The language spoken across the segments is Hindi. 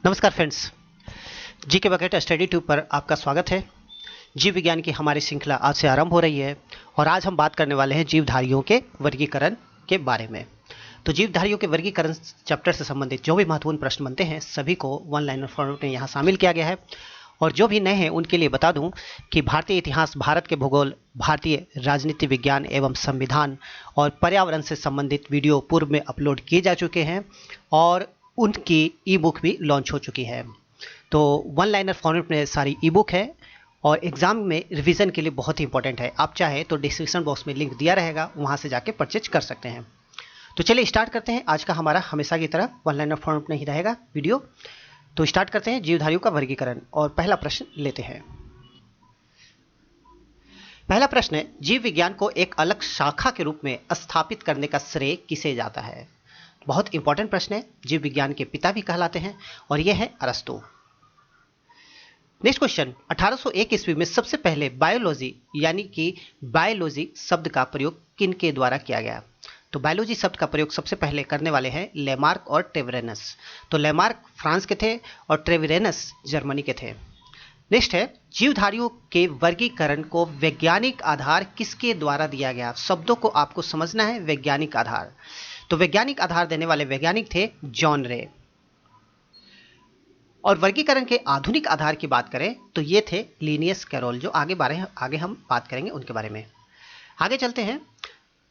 नमस्कार फ्रेंड्स, जी के बकेट स्टडी ट्यूब पर आपका स्वागत है। जीव विज्ञान की हमारी श्रृंखला आज से आरंभ हो रही है और आज हम बात करने वाले हैं जीवधारियों के वर्गीकरण के बारे में। तो जीवधारियों के वर्गीकरण चैप्टर से संबंधित जो भी महत्वपूर्ण प्रश्न बनते हैं सभी को वन लाइनर फॉर्मेट में यहाँ शामिल किया गया है। और जो भी नए हैं उनके लिए बता दूं कि भारतीय इतिहास, भारत के भूगोल, भारतीय राजनीति विज्ञान एवं संविधान और पर्यावरण से संबंधित वीडियो पूर्व में अपलोड किए जा चुके हैं और उनकी ई बुक भी लॉन्च हो चुकी है। तो वन लाइनर फॉर्मेट में सारी ई बुक है और एग्जाम में रिवीजन के लिए बहुत ही इंपॉर्टेंट है। आप चाहे तो डिस्क्रिप्शन बॉक्स में लिंक दिया रहेगा, वहां से जाके परचेज कर सकते हैं। तो चलिए स्टार्ट करते हैं। आज का हमारा हमेशा की तरह वन लाइनर फॉर्मेट में ही रहेगा वीडियो। तो स्टार्ट करते हैं जीवधारियों का वर्गीकरण और पहला प्रश्न लेते हैं। पहला प्रश्न है, जीव विज्ञान को एक अलग शाखा के रूप में स्थापित करने का श्रेय किसे जाता है? बहुत इंपॉर्टेंट प्रश्न है। जीव विज्ञान के पिता भी कहलाते हैं और यह है अरस्तु। नेक्स्ट क्वेश्चन, 1801 ईस्वी में सबसे पहले बायोलॉजी यानी कि बायोलॉजी शब्द का प्रयोग किन के द्वारा किया गया? तो बायोलॉजी शब्द का प्रयोग सबसे पहले करने वाले हैं लेमार्क और ट्रेविरेनस। तो लेमार्क फ्रांस के थे और ट्रेविरेनस जर्मनी के थे। नेक्स्ट है, जीवधारियों के वर्गीकरण को वैज्ञानिक आधार किसके द्वारा दिया गया? शब्दों को आपको समझना है। वैज्ञानिक आधार, तो वैज्ञानिक आधार देने वाले वैज्ञानिक थे जॉन रे। और वर्गीकरण के आधुनिक आधार की बात करें तो ये थे लिनियस कैरोल, जो आगे हम बात करेंगे उनके बारे में। आगे चलते हैं।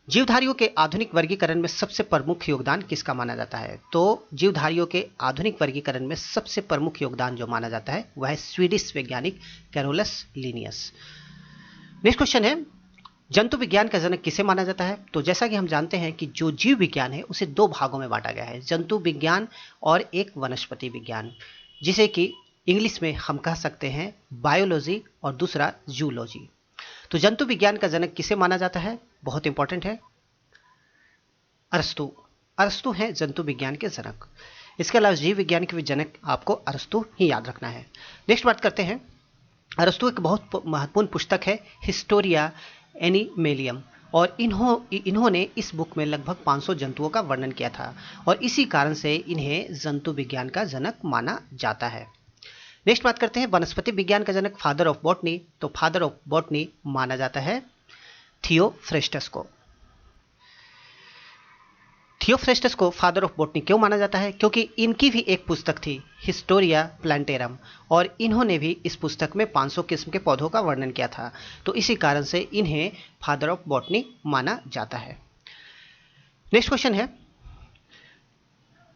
जीवधारियों के आधुनिक वर्गीकरण में सबसे प्रमुख योगदान किसका माना जाता है? तो जीवधारियों के आधुनिक वर्गीकरण में सबसे प्रमुख योगदान जो माना जाता है वह है स्वीडिश वैज्ञानिक कैरोलस लिनियस। नेक्स्ट क्वेश्चन है, जंतु विज्ञान का जनक किसे माना जाता है? तो जैसा कि हम जानते हैं कि जो जीव विज्ञान है उसे दो भागों में बांटा गया है, जंतु विज्ञान और एक वनस्पति विज्ञान, जिसे कि इंग्लिश में हम कह सकते हैं बायोलॉजी और दूसरा जूलॉजी। तो जंतु विज्ञान का जनक किसे माना जाता है? बहुत इंपॉर्टेंट है, अरस्तु। अरस्तु है जंतु विज्ञान के जनक। इसके अलावा जीव विज्ञान के भी जनक आपको अरस्तु ही याद रखना है। नेक्स्ट बात करते हैं। अरस्तु एक बहुत महत्वपूर्ण पुस्तक है, हिस्टोरिया एनिमेलियम, और इन्होंने इस बुक में लगभग 500 जंतुओं का वर्णन किया था और इसी कारण से इन्हें जंतु विज्ञान का जनक माना जाता है। नेक्स्ट बात करते हैं वनस्पति विज्ञान का जनक, फादर ऑफ बॉटनी। तो फादर ऑफ बॉटनी माना जाता है थियोफ्रेस्टस को। थियोफ्रेस्टस को फादर ऑफ बॉटनी क्यों माना जाता है? क्योंकि इनकी भी एक पुस्तक थी हिस्टोरिया प्लांटेरम और इन्होंने भी इस पुस्तक में 500 किस्म के पौधों का वर्णन किया था, तो इसी कारण से इन्हें फादर ऑफ बॉटनी माना जाता है। नेक्स्ट क्वेश्चन है,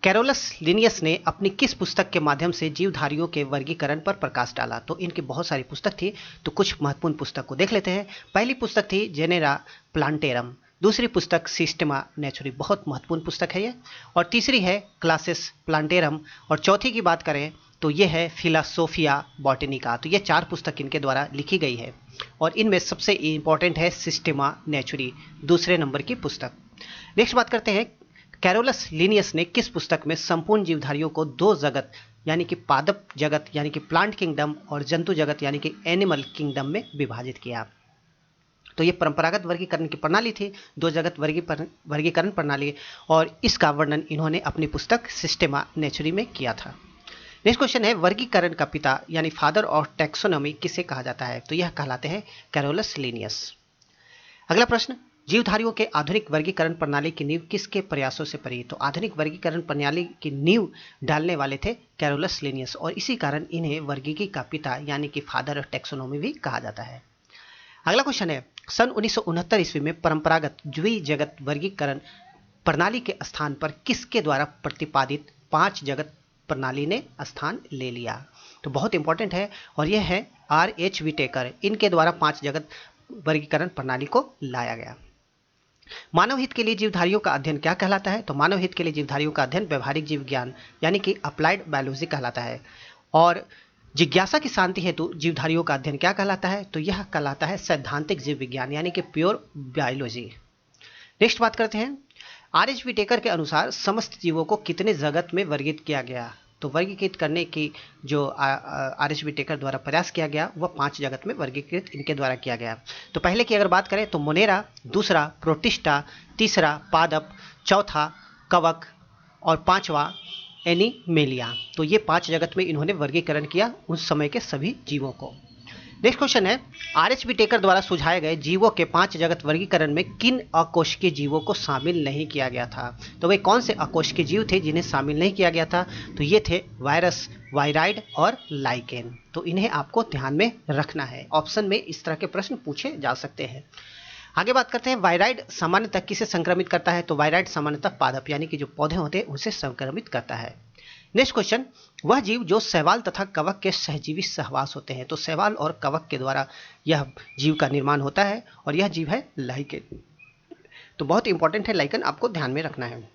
कैरोलस लिनियस ने अपनी किस पुस्तक के माध्यम से जीवधारियों के वर्गीकरण पर प्रकाश डाला? तो इनकी बहुत सारी पुस्तक थी, तो कुछ महत्वपूर्ण पुस्तक को देख लेते हैं। पहली पुस्तक थी जेनेरा प्लांटेरम, दूसरी पुस्तक सिस्टेमा नेचुरी, बहुत महत्वपूर्ण पुस्तक है ये, और तीसरी है क्लासेस प्लांटेरम, और चौथी की बात करें तो ये है फिलोसोफिया बॉटनिका। तो ये 4 पुस्तक इनके द्वारा लिखी गई है और इनमें सबसे इंपॉर्टेंट है सिस्टेमा नेचुरी, दूसरे नंबर की पुस्तक। नेक्स्ट बात करते हैं, कैरोलस लिनियस ने किस पुस्तक में संपूर्ण जीवधारियों को 2 जगत यानी कि पादप जगत यानी कि प्लांट किंगडम और जंतु जगत यानी कि एनिमल किंगडम में विभाजित किया? तो ये परंपरागत वर्गीकरण की प्रणाली थी, 2 जगत वर्गीकरण प्रणाली, और इसका वर्णन इन्होंने अपनी पुस्तक सिस्टेमा नेचुरी में किया था। नेक्स्ट क्वेश्चन है, वर्गीकरण का पिता यानी फादर ऑफ टैक्सोनॉमी किसे कहा जाता है? तो यह कहलाते हैं कैरोलस लिनियस। अगला प्रश्न, जीवधारियों के आधुनिक वर्गीकरण प्रणाली की नींव किसके प्रयासों से पड़ी? तो आधुनिक वर्गीकरण प्रणाली की नींव डालने वाले थे कैरोलस लिनियस और इसी कारण इन्हें वर्गीकी का पिता यानी कि फादर ऑफ टैक्सोनॉमी भी कहा जाता है। अगला क्वेश्चन है, सन 1969 ईस्वी में परंपरागत द्विजगत वर्गीकरण प्रणाली के स्थान पर किसके द्वारा प्रतिपादित 5 जगत प्रणाली ने स्थान ले लिया? तो बहुत इंपॉर्टेंट है और यह है R.H. विटेकर, इनके द्वारा 5 जगत वर्गीकरण प्रणाली को लाया गया। मानव हित के लिए जीवधारियों का अध्ययन क्या कहलाता है? तो मानव हित के लिए जीवधारियों का अध्ययन व्यवहारिक जीव विज्ञान यानी कि अप्लाइड बायोलॉजी कहलाता है। और जिज्ञासा की शांति हेतु जीवधारियों का अध्ययन क्या कहलाता है? तो यह कहलाता है सैद्धांतिक जीव विज्ञान यानी कि प्योर बायोलॉजी। नेक्स्ट बात करते हैं, R.H. विटेकर के अनुसार समस्त जीवों को कितने जगत में वर्गीकृत किया गया? तो वर्गीकृत करने की जो R.H. विटेकर द्वारा प्रयास किया गया वह 5 जगत में वर्गीकृत इनके द्वारा किया गया। तो पहले की अगर बात करें तो मोनेरा, दूसरा प्रोटिस्टा, तीसरा पादप, चौथा कवक और 5वां एनिमेलिया। तो ये 5 जगत में इन्होंने वर्गीकरण किया उस समय के सभी जीवों को। नेक्स्ट क्वेश्चन है, आर.एच. व्हिटेकर द्वारा सुझाए गए जीवों के 5 जगत वर्गीकरण में किन अकोशिकीय जीवों को शामिल नहीं किया गया था? तो वे कौन से अकोशिकीय जीव थे जिन्हें शामिल नहीं किया गया था? तो ये थे वायरस, वायराइड और लाइकेन। तो इन्हें आपको ध्यान में रखना है, ऑप्शन में इस तरह के प्रश्न पूछे जा सकते हैं। आगे बात करते हैं, वायराइड सामान्यतः किसे संक्रमित करता है? तो वायराइड सामान्यतः पादप यानी कि जो पौधे होते हैं उसे संक्रमित करता है। नेक्स्ट क्वेश्चन, वह जीव जो शैवाल तथा कवक के सहजीवी सहवास होते हैं। तो शैवाल और कवक के द्वारा यह जीव का निर्माण होता है और यह जीव है लाइकेन। तो बहुत इंपॉर्टेंट है, लाइकेन आपको ध्यान में रखना है।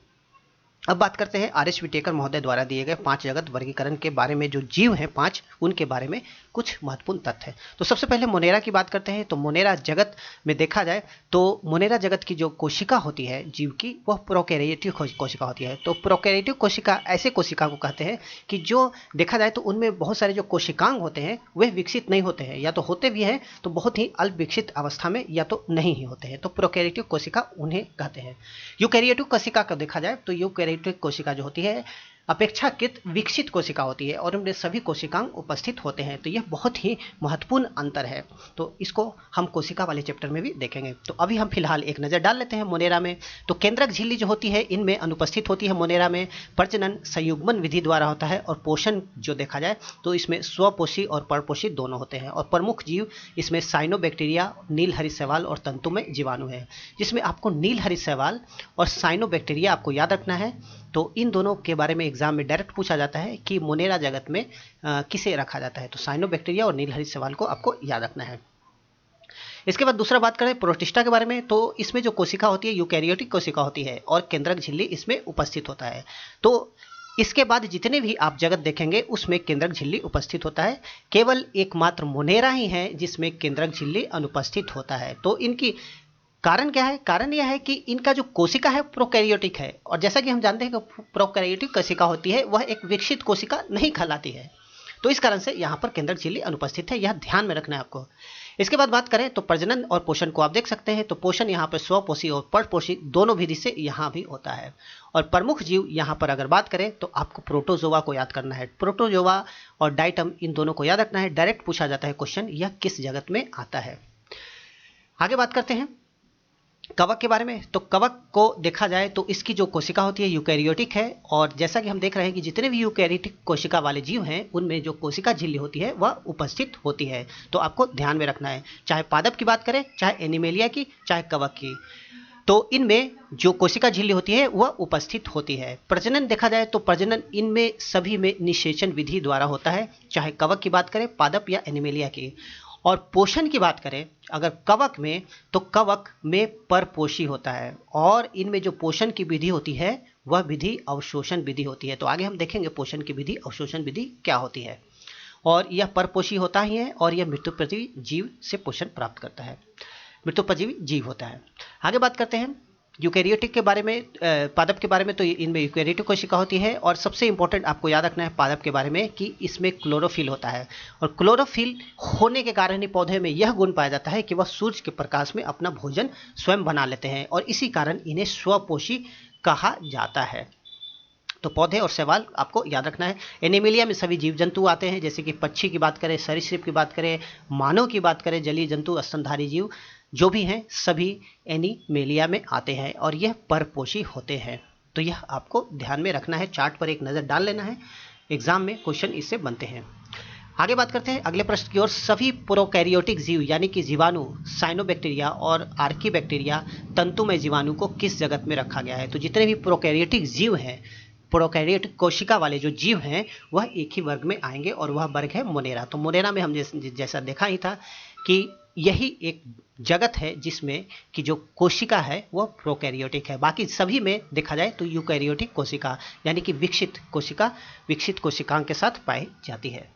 अब बात करते हैं आर.एच. व्हिटेकर महोदय द्वारा दिए गए 5 जगत वर्गीकरण के बारे में। जो जीव हैं 5, उनके बारे में कुछ महत्वपूर्ण तथ्य है। तो सबसे पहले मोनेरा की बात करते हैं। तो मोनेरा जगत में देखा जाए तो मोनेरा जगत की जो कोशिका होती है जीव की, वह प्रोकैरियोटिक कोशिका होती है। तो प्रोकैरियोटिक कोशिका ऐसे कोशिका को कहते हैं कि जो देखा जाए तो उनमें बहुत सारे जो कोशिकांग होते हैं वे विकसित नहीं होते हैं, या तो होते भी हैं तो बहुत ही अल्प विकसित अवस्था में, या तो नहीं ही होते हैं। तो प्रोकैरियोटिक कोशिका उन्हें कहते हैं। यूकैरियोटिक कोशिका को देखा जाए तो यूकैरियोटिक कोशिका जो होती है अपेक्षाकृत विकसित कोशिका होती है और उनमें सभी कोशिकांग उपस्थित होते हैं। तो यह बहुत ही महत्वपूर्ण अंतर है। तो इसको हम कोशिका वाले चैप्टर में भी देखेंगे। तो अभी हम फिलहाल एक नज़र डाल लेते हैं मोनेरा में। तो केंद्रक झिल्ली जो होती है इनमें अनुपस्थित होती है मोनेरा में। प्रजनन संयुग्मन विधि द्वारा होता है और पोषण जो देखा जाए तो इसमें स्वपोषी और परपोषी दोनों होते हैं। और प्रमुख जीव इसमें साइनोबैक्टीरिया, नीलहरी शैवाल और तंतुमय जीवाणु है, जिसमें आपको नीलहरी शैवाल और साइनोबैक्टीरिया आपको याद रखना है। तो इन दोनों के बारे में एग्जाम में डायरेक्ट पूछा जाता है कि मोनेरा जगत में किसे रखा जाता है। तो साइनोबैक्टीरिया और नीलहरी शैवाल को आपको याद रखना है। इसके बाद दूसरा बात करें प्रोटिस्टा के बारे में। तो इसमें जो कोशिका होती है यूकैरियोटिक कोशिका होती है और केंद्रक झिल्ली इसमें उपस्थित होता है। तो इसके बाद जितने भी आप जगत देखेंगे उसमें केंद्रक झिल्ली उपस्थित होता है। केवल एकमात्र मोनेरा ही है जिसमें केंद्रक झिल्ली अनुपस्थित होता है। तो इनकी कारण क्या है? कारण यह है कि इनका जो कोशिका है प्रोकैरियोटिक है, और जैसा कि हम जानते हैं कि प्रोकैरियोटिक कोशिका होती है वह एक विकसित कोशिका नहीं कहलाती है। तो इस कारण से यहाँ पर केंद्रक झिल्ली अनुपस्थित है, यह ध्यान में रखना है आपको। इसके बाद बात करें तो प्रजनन और पोषण को आप देख सकते हैं। तो पोषण यहाँ पर स्वपोषी और परपोषी दोनों विधि से यहाँ भी होता है। और प्रमुख जीव यहाँ पर अगर बात करें तो आपको प्रोटोजोआ को याद करना है। प्रोटोजोआ और डाइटम इन दोनों को याद रखना है। डायरेक्ट पूछा जाता है क्वेश्चन, यह किस जगत में आता है। आगे बात करते हैं कवक के बारे में। तो कवक को देखा जाए तो इसकी जो कोशिका होती है यूकैरियोटिक है, और जैसा कि हम देख रहे हैं कि जितने भी यूकैरियोटिक कोशिका वाले जीव हैं उनमें जो कोशिका झिल्ली होती है वह उपस्थित होती है। तो आपको ध्यान में रखना है, चाहे पादप की बात करें, चाहे एनिमेलिया की, चाहे कवक की, तो इनमें जो कोशिका झिल्ली होती है वह उपस्थित होती है। प्रजनन देखा जाए तो प्रजनन इनमें सभी में निषेचन विधि द्वारा होता है, चाहे कवक की बात करें, पादप या एनिमेलिया की। और पोषण की बात करें अगर कवक में, तो कवक में परपोषी होता है, और इनमें जो पोषण की विधि होती है वह विधि अवशोषण विधि होती है। तो आगे हम देखेंगे पोषण की विधि अवशोषण विधि क्या होती है। और यह परपोषी होता ही है और यह मृत्युपजीवी जीव से पोषण प्राप्त करता है, मृत्युपजीवी जीव होता है। आगे बात करते हैं यूकैरियोटिक के बारे में, पादप के बारे में। तो इनमें यूकैरियोटिक कोशिका होती है, और सबसे इंपॉर्टेंट आपको याद रखना है पादप के बारे में कि इसमें क्लोरोफिल होता है। और क्लोरोफिल होने के कारण ही पौधे में यह गुण पाया जाता है कि वह सूर्य के प्रकाश में अपना भोजन स्वयं बना लेते हैं, और इसी कारण इन्हें स्वपोषी कहा जाता है। तो पौधे और शैवाल आपको याद रखना है। एनिमेलिया में सभी जीव जंतु आते हैं, जैसे कि पक्षी की बात करें, सरीसृप की बात करें, मानव की बात करें, जलीय जंतु, स्तनधारी जीव जो भी हैं सभी एनिमेलिया में आते हैं, और यह परपोषी होते हैं। तो यह आपको ध्यान में रखना है, चार्ट पर एक नज़र डाल लेना है, एग्जाम में क्वेश्चन इससे बनते हैं। आगे बात करते हैं अगले प्रश्न की ओर। सभी प्रोकैरियोटिक जीव यानी कि जीवाणु, साइनोबैक्टीरिया और आर्कीबैक्टीरिया, तंतुमय जीवाणु को किस जगत में रखा गया है? तो जितने भी प्रोकैरियोटिक जीव हैं, प्रोकैरियोटिक कोशिका वाले जो जीव हैं वह एक ही वर्ग में आएंगे, और वह वर्ग है मोनेरा। तो मोनेरा में हम जैसा देखा ही था कि यही एक जगत है जिसमें कि जो कोशिका है वह प्रोकैरियोटिक है। बाकी सभी में देखा जाए तो यूकैरियोटिक कोशिका यानी कि विकसित कोशिका, विकसित कोशिकाओं के साथ पाई जाती है।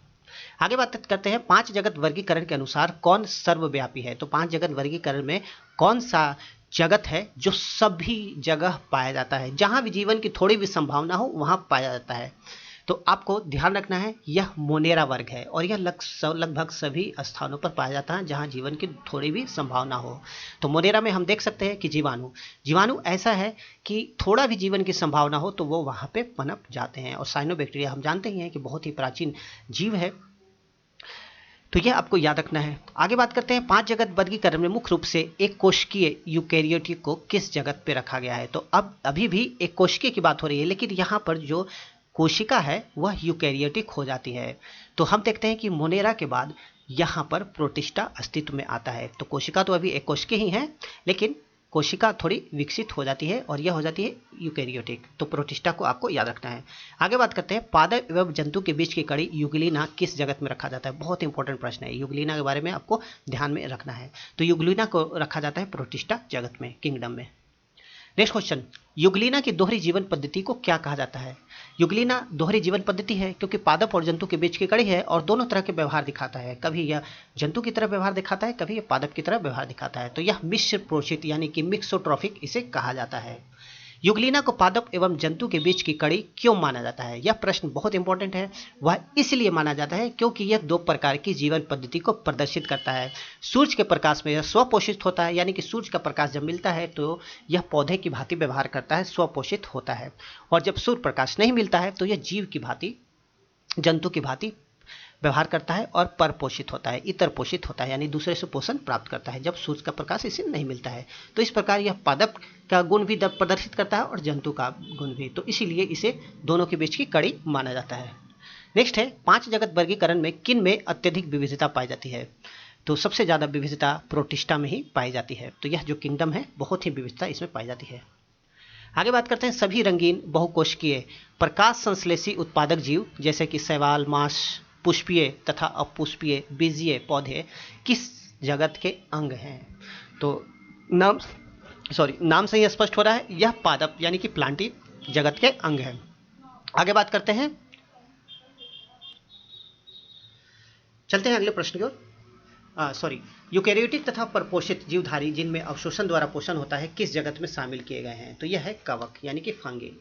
आगे बात करते हैं 5 जगत वर्गीकरण के अनुसार कौन सर्वव्यापी है? तो 5 जगत वर्गीकरण में कौन सा जगत है जो सभी जगह पाया जाता है, जहां भी जीवन की थोड़ी भी संभावना हो वहां पाया जाता है? तो आपको ध्यान रखना है यह मोनेरा वर्ग है और यह लगभग सभी स्थानों पर पाया जाता है जहां जीवन की थोड़ी भी संभावना हो। तो मोनेरा में हम देख सकते हैं कि जीवाणु ऐसा है कि थोड़ा भी जीवन की संभावना हो तो वो वहां पे पनप जाते हैं। और साइनोबैक्टीरिया हम जानते ही हैं कि बहुत ही प्राचीन जीव है, तो यह आपको याद रखना है। आगे बात करते हैं 5 जगत वर्गीकरण में मुख्य रूप से एक कोशिकीय यूकेरियोटिक को किस जगत पे रखा गया है। तो अब अभी भी एक कोशिकीय की बात हो रही है, लेकिन यहाँ पर जो कोशिका है वह यूकेरियोटिक हो जाती है। तो हम देखते हैं कि मोनेरा के बाद यहाँ पर प्रोटिस्टा अस्तित्व में आता है। तो कोशिका तो अभी एक कोशिकीय ही है, लेकिन कोशिका थोड़ी विकसित हो जाती है और यह हो जाती है यूकेरियोटिक। तो प्रोटिस्टा को आपको याद रखना है। आगे बात करते हैं पादप एवं जंतु के बीच की कड़ी युगलिना किस जगत में रखा जाता है। बहुत इंपॉर्टेंट प्रश्न है, युगलिना के बारे में आपको ध्यान में रखना है। तो युगलिना को रखा जाता है प्रोटिस्टा जगत में, किंगडम में। नेक्स्ट क्वेश्चन, युगलिना की दोहरी जीवन पद्धति को क्या कहा जाता है। युगलिना दोहरी जीवन पद्धति है क्योंकि पादप और जंतु के बीच की कड़ी है और दोनों तरह के व्यवहार दिखाता है। कभी यह जंतु की तरह व्यवहार दिखाता है, कभी यह पादप की तरह व्यवहार दिखाता है। तो यह मिश्र पोषित यानी कि मिक्सोट्रॉफिक इसे कहा जाता है। युगलिना को पादप एवं जंतु के बीच की कड़ी क्यों माना जाता है, यह प्रश्न बहुत इंपॉर्टेंट है। वह इसलिए माना जाता है क्योंकि यह 2 प्रकार की जीवन पद्धति को प्रदर्शित करता है। सूर्य के प्रकाश में यह स्वपोषित होता है, यानी कि सूर्य का प्रकाश जब मिलता है तो यह पौधे की भांति व्यवहार करता है, स्वपोषित होता है। और जब सूर्य प्रकाश नहीं मिलता है तो यह जीव की भांति, जंतु की भांति व्यवहार करता है और परपोषित होता है, इतर पोषित होता है, यानी दूसरे से पोषण प्राप्त करता है जब सूर्य का प्रकाश इसे नहीं मिलता है। तो इस प्रकार यह पादप का गुण भी प्रदर्शित करता है और जंतु का गुण भी, तो इसीलिए इसे दोनों के बीच की कड़ी माना जाता है। नेक्स्ट है 5 जगत वर्गीकरण में किन में अत्यधिक विविधता पाई जाती है। तो सबसे ज्यादा विविधता प्रोटिस्टा में ही पाई जाती है। तो यह जो किंगडम है बहुत ही विविधता इसमें पाई जाती है। आगे बात करते हैं सभी रंगीन बहुकोशिकीय प्रकाश संश्लेषी उत्पादक जीव जैसे कि शैवाल, मांस, पुष्पीय तथा अपुष्पीय बीजीय पौधे किस जगत के अंग हैं। तो नाम से ही स्पष्ट हो रहा है यह पादप यानी कि प्लांटी जगत के अंग है। आगे बात करते हैं, चलते हैं अगले प्रश्न की ओर। यूकेरियोटिक तथा परपोषित जीवधारी जिनमें अवशोषण द्वारा पोषण होता है किस जगत में शामिल किए गए हैं। तो यह है कवक यानी कि फंगी।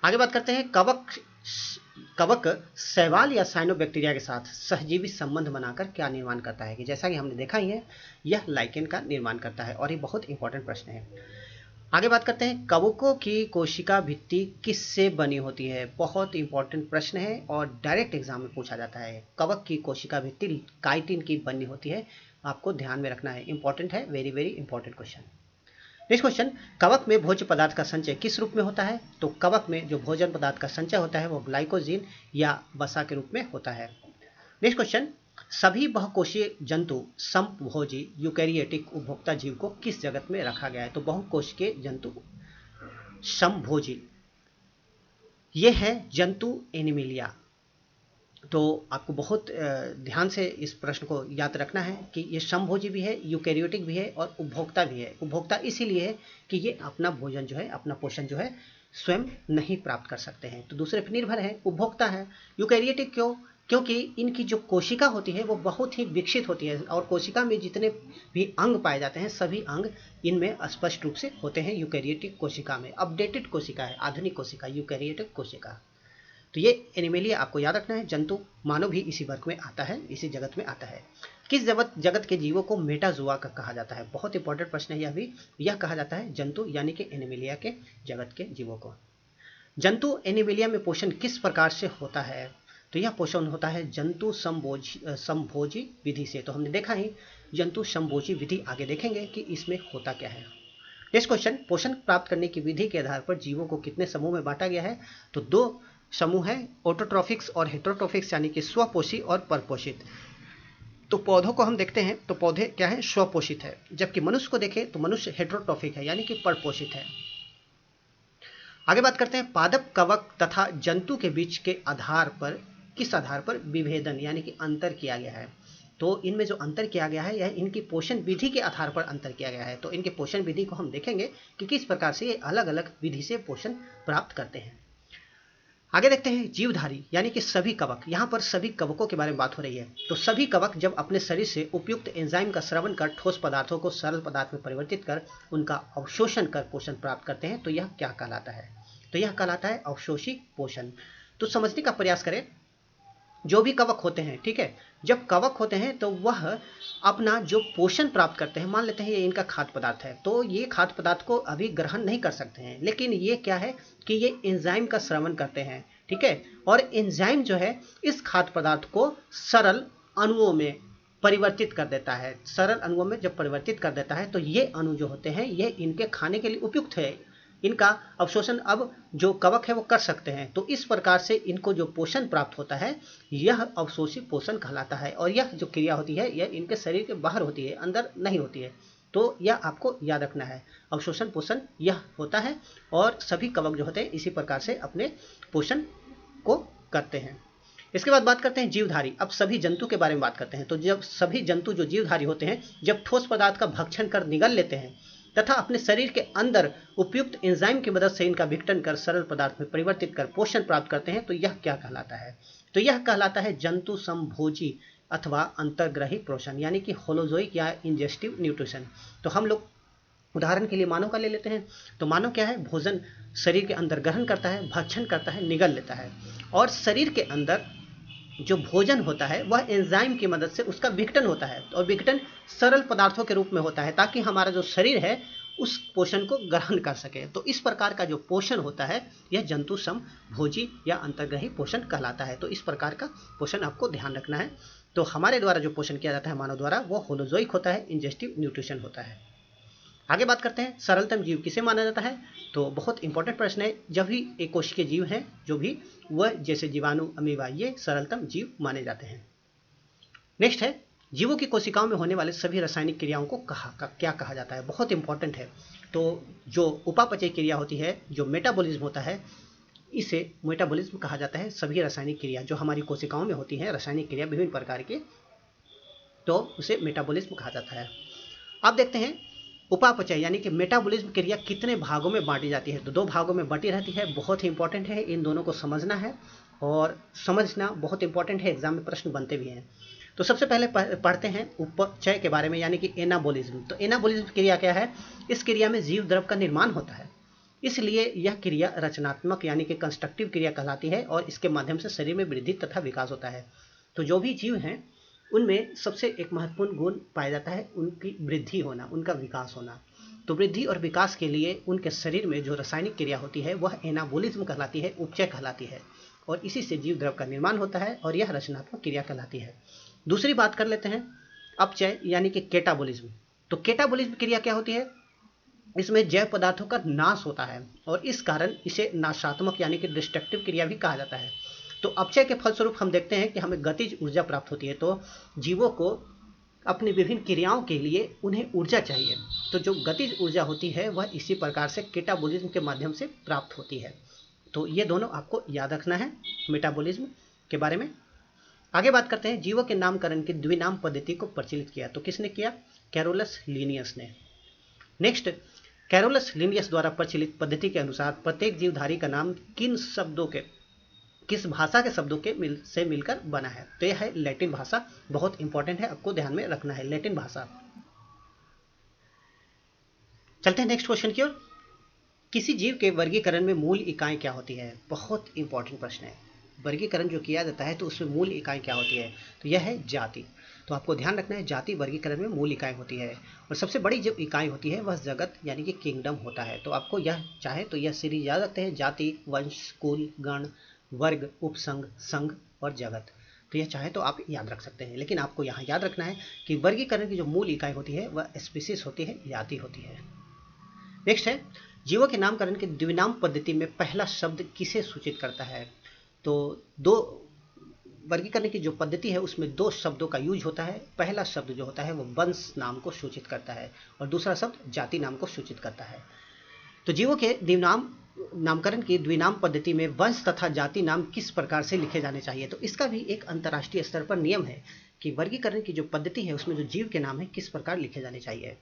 आगे बात करते हैं कवक शैवाल या साइनोबैक्टीरिया के साथ सहजीवी संबंध बनाकर क्या निर्माण करता है। कि जैसा कि हमने देखा ही है यह लाइकेन का निर्माण करता है और ये बहुत इंपॉर्टेंट प्रश्न है। आगे बात करते हैं कवकों की कोशिका भित्ति किससे बनी होती है। बहुत इंपॉर्टेंट प्रश्न है और डायरेक्ट एग्जाम में पूछा जाता है। कवक की कोशिका भित्ति काइटिन की बनी होती है, आपको ध्यान में रखना है, इंपॉर्टेंट है, very very important question. Next question, कवक में भोज्य पदार्थ का संचय किस रूप में होता है। तो कवक में जो भोजन पदार्थ का संचय होता है वो ग्लाइकोजिन या वसा के रूप में होता है। नेक्स्ट क्वेश्चन, सभी बहुकोशीय जंतु समभोजी यूकेरियोटिक उपभोक्ता जीव को किस जगत में रखा गया है। तो बहुकोशिकीय जंतु समभोजी, ये है जंतु एनिमिलिया। तो आपको बहुत ध्यान से इस प्रश्न को याद रखना है कि ये समभोजी भी है, यूकेरियोटिक भी है और उपभोक्ता भी है। उपभोक्ता इसीलिए है कि ये अपना भोजन जो है, अपना पोषण जो है स्वयं नहीं प्राप्त कर सकते हैं, तो दूसरे पर निर्भर है, उपभोक्ता है। यूकेरियोटिक क्यों, क्योंकि इनकी जो कोशिका होती है वो बहुत ही विकसित होती है और कोशिका में जितने भी अंग पाए जाते हैं सभी अंग इनमें स्पष्ट रूप से होते हैं यूकेरियोटिक कोशिका में। अपडेटेड कोशिका है, आधुनिक कोशिका यूकेरियोटिक कोशिका। तो ये एनिमेलिया आपको याद रखना है। जंतु मानव भी इसी वर्ग में आता है, इसी जगत में आता है। किस जगत के जीवों को मेटाजुआ का कहा जाता है। बहुत इंपॉर्टेंट प्रश्न है यह भी। यह कहा जाता है जंतु यानी कि एनिमेलिया के जगत के जीवों को। जंतु एनिमेलिया में पोषण किस प्रकार से होता है। तो यह पोषण होता है जंतु समभोजी विधि से। तो हमने देखा ही जंतु समभोजी विधि, आगे देखेंगे कि इसमें होता क्या है। नेक्स्ट क्वेश्चन, पोषण प्राप्त करने की विधि के आधार पर जीवों को कितने समूह में बांटा गया है। तो 2 समूह है, ऑटोट्रॉफिक्स और हेटेरोट्रॉफिक्स, यानी कि स्वपोषी और परपोषित। तो पौधों को हम देखते हैं तो पौधे क्या है, स्वपोषित है, जबकि मनुष्य को देखें तो मनुष्य हेटेरोट्रॉफिक है यानी कि परपोषित है। आगे बात करते हैं पादप, कवक तथा जंतु के बीच के आधार पर किस आधार पर विभेदन यानी कि अंतर किया गया है। तो इनमें जो अंतर किया गया है यह इनकी पोषण विधि के आधार पर अंतर किया गया है। तो इनके पोषण विधि को हम देखेंगे कि किस प्रकार से ये अलग अलग विधि से पोषण प्राप्त करते हैं। आगे देखते हैं जीवधारी यानी कि सभी कवक। यहाँ पर सभी कवकों के बारे में बात हो रही है। तो सभी कवक जब अपने शरीर से उपयुक्त एंजाइम का स्रवण कर ठोस पदार्थों को सरल पदार्थ में परिवर्तित कर उनका अवशोषण कर पोषण प्राप्त करते हैं तो यह क्या कहलाता है। तो यह कहलाता है अवशोषी पोषण। तो समझने का प्रयास करें। जो भी कवक होते हैं, ठीक है, जब कवक होते हैं तो वह अपना जो पोषण प्राप्त करते हैं, मान लेते हैं ये इनका खाद्य पदार्थ है, तो ये खाद्य पदार्थ को अभी ग्रहण नहीं कर सकते हैं, लेकिन ये क्या है कि ये एंजाइम का श्रवण करते हैं, ठीक है, और एंजाइम जो है इस खाद्य पदार्थ को सरल अणुओं में परिवर्तित कर देता है। सरल अणुओं में जब परिवर्तित कर देता है तो ये अणु जो होते हैं ये इनके खाने के लिए उपयुक्त है, इनका अवशोषण अब जो कवक है वो कर सकते हैं। तो इस प्रकार से इनको जो पोषण प्राप्त होता है यह अवशोषी पोषण कहलाता है, और यह जो क्रिया होती है यह इनके शरीर के बाहर होती है, अंदर नहीं होती है। तो यह आपको याद रखना है, अवशोषण पोषण यह होता है, और सभी कवक जो होते हैं इसी प्रकार से अपने पोषण को करते हैं। इसके बाद बात करते हैं जीवधारी। अब सभी जंतु के बारे में बात करते हैं। तो जब सभी जंतु जो जीवधारी होते हैं जब ठोस पदार्थ का भक्षण कर निगल लेते हैं तथा अपने शरीर के अंदर उपयुक्त एंजाइम की मदद से इनका विघटन कर सरल पदार्थ में परिवर्तित कर पोषण प्राप्त करते हैं, तो यह क्या कहलाता है? तो यह कहलाता है जंतु समभोजी अथवा अंतर्ग्रही पोषण, यानी कि होलोजोइक या इंजेस्टिव न्यूट्रिशन। तो हम लोग उदाहरण के लिए मानव का ले लेते हैं। तो मानव क्या है? भोजन शरीर के अंदर ग्रहण करता है, भक्षण करता है, निगल लेता है, और शरीर के अंदर जो भोजन होता है वह एंजाइम की मदद से उसका विघटन होता है, और विघटन सरल पदार्थों के रूप में होता है ताकि हमारा जो शरीर है उस पोषण को ग्रहण कर सके। तो इस प्रकार का जो पोषण होता है यह जंतु समभोजी या अंतर्ग्रही पोषण कहलाता है। तो इस प्रकार का पोषण आपको ध्यान रखना है। तो हमारे द्वारा जो पोषण किया जाता है मानव द्वारा वो होलोजोइक होता है, इंजेस्टिव न्यूट्रिशन होता है। आगे बात करते हैं सरलतम जीव किसे माना जाता है। तो बहुत इंपॉर्टेंट प्रश्न है। जब भी एक कोशिकीय जीव हैं जो भी वह जैसे जीवाणु, अमीबा, ये सरलतम जीव माने जाते हैं। नेक्स्ट है जीवों की कोशिकाओं में होने वाले सभी रासायनिक क्रियाओं को क्या कहा जाता है। बहुत इंपॉर्टेंट है। तो जो उपापचय क्रिया होती है, जो मेटाबॉलिज्म होता है, इसे मेटाबॉलिज्म कहा जाता है। सभी रासायनिक क्रिया जो हमारी कोशिकाओं में होती हैं, रासायनिक क्रिया विभिन्न प्रकार की, तो उसे मेटाबॉलिज्म कहा जाता है। अब देखते हैं उपापचय यानी कि मेटाबॉलिज्म क्रिया कितने भागों में बांटी जाती है। तो 2 भागों में बांटी रहती है। बहुत ही इंपॉर्टेंट है, इन दोनों को समझना है, और समझना बहुत इंपॉर्टेंट है, एग्जाम में प्रश्न बनते भी हैं। तो सबसे पहले पढ़ते हैं उपचय के बारे में, यानी कि एनाबॉलिज्म। तो एनाबॉलिज्म क्रिया क्या है? इस क्रिया में जीव द्रव का निर्माण होता है, इसलिए यह क्रिया रचनात्मक यानी कि कंस्ट्रक्टिव क्रिया कहलाती है, और इसके माध्यम से शरीर में वृद्धि तथा विकास होता है। तो जो भी जीव हैं उनमें सबसे एक महत्वपूर्ण गुण पाया जाता है उनकी वृद्धि होना, उनका विकास होना। तो वृद्धि और विकास के लिए उनके शरीर में जो रासायनिक क्रिया होती है वह एनाबॉलिज्म कहलाती है, उपचय कहलाती है, और इसी से जीव द्रव का निर्माण होता है, और यह रचनात्मक क्रिया कहलाती है। दूसरी बात कर लेते हैं अपचय यानी कि कैटाबॉलिज्म। तो कैटाबॉलिज्म क्रिया क्या होती है? इसमें जैव पदार्थों का नाश होता है, और इस कारण इसे नाशात्मक यानी कि डिस्ट्रक्टिव क्रिया भी कहा जाता है। तो अपचय के फलस्वरूप हम देखते हैं कि हमें गतिज ऊर्जा प्राप्त होती है। तो जीवों को अपनी विभिन्न क्रियाओं के लिए उन्हें ऊर्जा चाहिए, तो जो गतिज ऊर्जा होती है वह इसी प्रकार से कैटाबॉलिज्म के माध्यम से प्राप्त होती है। तो ये दोनों आपको याद रखना है मेटाबॉलिज्म के बारे में। आगे बात करते हैं जीवों के नामकरण की द्विनाम पद्धति को प्रचलित किया। तो किसने किया? कैरोलस लिनियस ने। नेक्स्ट, कैरोलस लिनियस द्वारा प्रचलित पद्धति के अनुसार प्रत्येक जीवधारी का नाम किस भाषा के शब्दों के से मिलकर बना है। तो यह है लैटिन भाषा। बहुत इंपॉर्टेंट है, आपको ध्यान में रखना है लैटिन भाषा। चलते हैं नेक्स्ट क्वेश्चन की ओर। किसी जीव के वर्गीकरण में मूल इकाई क्या होती है? बहुत इंपॉर्टेंट प्रश्न है। वर्गीकरण जो किया जाता है तो उसमें मूल इकाई क्या होती है? तो यह है जाति। तो आपको ध्यान रखना है जाति वर्गीकरण में मूल इकाई होती है, और सबसे बड़ी जो इकाई होती है वह जगत यानी कि किंगडम होता है। तो आपको यह चाहे तो यह सीरीज याद रखते हैं, जाति, वंश, कुल, गण, वर्ग, उपसंघ, संघ और जगत। तो यह चाहे तो आप याद रख सकते हैं, लेकिन आपको यहाँ याद रखना है कि वर्गीकरण की जो मूल इकाई होती है वह स्पीसीज होती है, जाति होती है। नेक्स्ट है जीवों के नामकरण की द्विनाम पद्धति में पहला शब्द किसे सूचित करता है? तो 2 वर्गीकरण की जो पद्धति है उसमें 2 शब्दों का यूज होता है। पहला शब्द जो होता है वो वंश नाम को सूचित करता है, और दूसरा शब्द जाति नाम को सूचित करता है। तो जीवों के नामकरण की द्विनाम पद्धति में वंश तथा जाति नाम किस प्रकार से लिखे जाने चाहिए? तो इसका भी एक अंतर्राष्ट्रीय स्तर पर नियम है कि वर्गीकरण की जो पद्धति है उसमें जो जीव के नाम है किस प्रकार लिखे जाने चाहिए।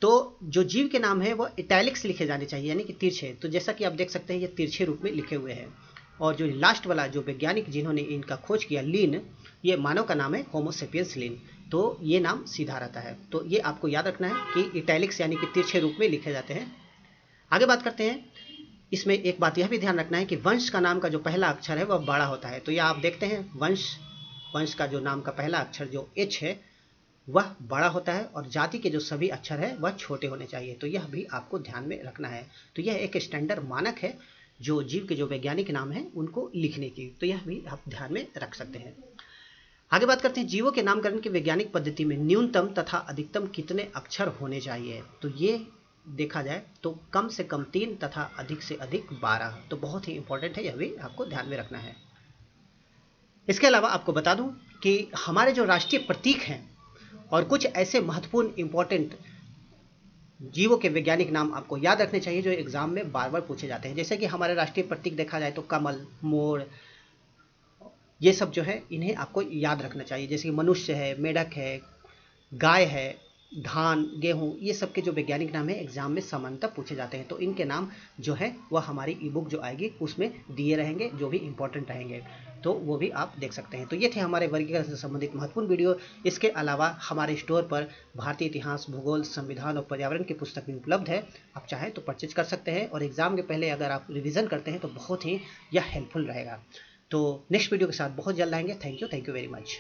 तो जो जीव के नाम है वह इटैलिक्स लिखे जाने चाहिए, यानी कि तिरछे। तो जैसा कि आप देख सकते हैं ये तिरछे रूप में लिखे हुए हैं। और जो लास्ट वाला जो वैज्ञानिक जिन्होंने इनका खोज किया, लिन, ये मानव का नाम है होमो सेपियंस लिन, तो ये नाम सीधा रहता है। तो ये आपको याद रखना है कि इटैलिक्स यानी कि तिरछे रूप में लिखे जाते हैं। आगे बात करते हैं इसमें एक बात यह भी ध्यान रखना है कि वंश का नाम का जो पहला अक्षर है वह बड़ा होता है। तो यह आप देखते हैं वंश का जो नाम का पहला अक्षर जो एच है वह बड़ा होता है और जाति के जो सभी अक्षर है वह छोटे होने चाहिए। तो यह भी आपको ध्यान में रखना है। तो यह एक स्टैंडर्ड मानक है जो जीव के जो वैज्ञानिक नाम है उनको लिखने की। तो यह भी आप ध्यान में रख सकते हैं। आगे बात करते हैं जीवों के नामकरण की वैज्ञानिक पद्धति में न्यूनतम तथा अधिकतम कितने अक्षर होने चाहिए। तो ये देखा जाए तो कम से कम 3 तथा अधिक से अधिक 12। तो बहुत ही इंपॉर्टेंट है, यह भी आपको ध्यान में रखना है। इसके अलावा आपको बता दूं कि हमारे जो राष्ट्रीय प्रतीक हैं और कुछ ऐसे महत्वपूर्ण इंपॉर्टेंट जीवों के वैज्ञानिक नाम आपको याद रखने चाहिए जो एग्जाम में बार बार पूछे जाते हैं। जैसे कि हमारे राष्ट्रीय प्रतीक देखा जाए तो कमल, मोर, ये सब जो है इन्हें आपको याद रखना चाहिए। जैसे कि मनुष्य है, मेढक है, गाय है, धान, गेहूं, ये सब के जो वैज्ञानिक नाम है एग्जाम में सामान्यतः पूछे जाते हैं। तो इनके नाम जो है वह हमारी ई बुक जो आएगी उसमें दिए रहेंगे, जो भी इंपॉर्टेंट रहेंगे, तो वो भी आप देख सकते हैं। तो ये थे हमारे वर्गीकरण से संबंधित महत्वपूर्ण वीडियो। इसके अलावा हमारे स्टोर पर भारतीय इतिहास, भूगोल, संविधान और पर्यावरण की पुस्तक भी उपलब्ध है। आप चाहें तो परचेज कर सकते हैं और एग्जाम के पहले अगर आप रिविजन करते हैं तो बहुत ही यह हेल्पफुल रहेगा। तो नेक्स्ट वीडियो के साथ बहुत जल्द आएंगे। Thank you very much.